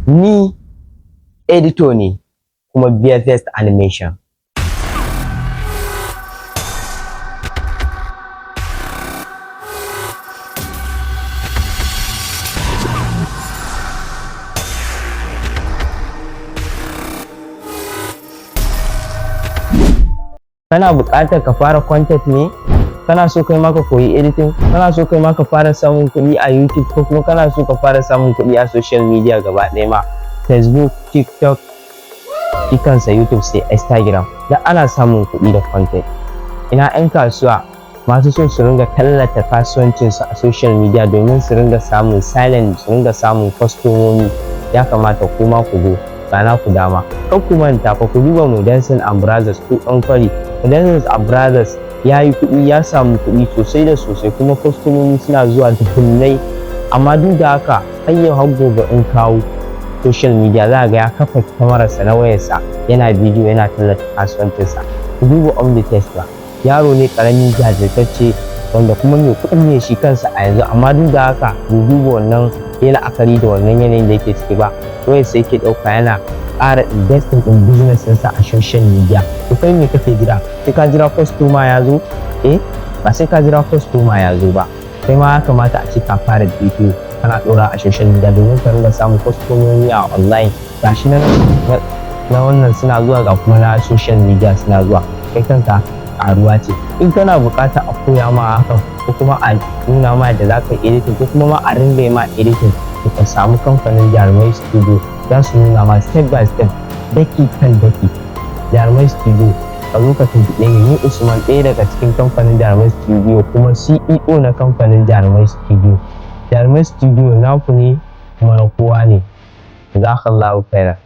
Ni editor ne kuma BFS animation. Kana buƙatar ka fara content ne? Kana so kai ma ka koyi editing? Kana so kai ma ka fara samun kuɗi a YouTube, ko kuma kana so ka fara samun kuɗi a social media gaba ɗaya ma? Facebook, TikTok, shi kansa YouTube sai Instagram. Da ana samun kuɗi da content. Ina 'yan kasuwa masu so su ringa tallata kasuwancinsu a social media domin su ringa samun silent, su ringa samun kwastomomi. Ya kamata kuma ku go sana ku dama. Kar ku manta fa ku duba Modernson and Brothers ko ɗan kwari. Modernson and Brothers ya yi kuɗi, ya samu kuɗi sosai da sosai, kuma kwastomomi suna zuwa dubunnai. Amma duk da haka har yau har gobe in kawo social media za ga ya kafa kyamararsa na wayarsa yana bidiyo yana tallata kasuwancinsa. Ku duba on the test ba, yaro ne ƙarami jajirtacce wanda kuma mai kuɗi ne shi kansa a yanzu, amma duk da haka bai duba wannan yana la'akari da wannan yanayin da yake ciki ba. Wayar sai yake ɗauka yana ƙara investing in business ɗinsa a social media. To kai me kake jira? Sai ka jira customer ya zo? Ba sai ka jira customer ya zo ba. Kai ma ya kamata a ce ka fara bidiyo kana ɗora a social media domin ka ringa samun kwastomomi a online. Gashi na wannan suna zuwa, ga kuma na social media suna zuwa. Kai kanka ƙaruwa ce. In kana buƙata a koya ma hakan, ko kuma a nuna ma yadda za ka yi editing, ko kuma ma a ringa yi ma editing, to ka samu kamfanin Jarumai Studio. Za su nuna ma step by step, daki kan daki. Jarumai Studio, ka zo ka tuntuɓe ni Usman, ɗaya daga cikin kamfanin Jarumai Studio kuma CEO na kamfanin Jarumai Studio. Jarumai Studio naku ne kuma na kowa ne. Jazakallahu khairan.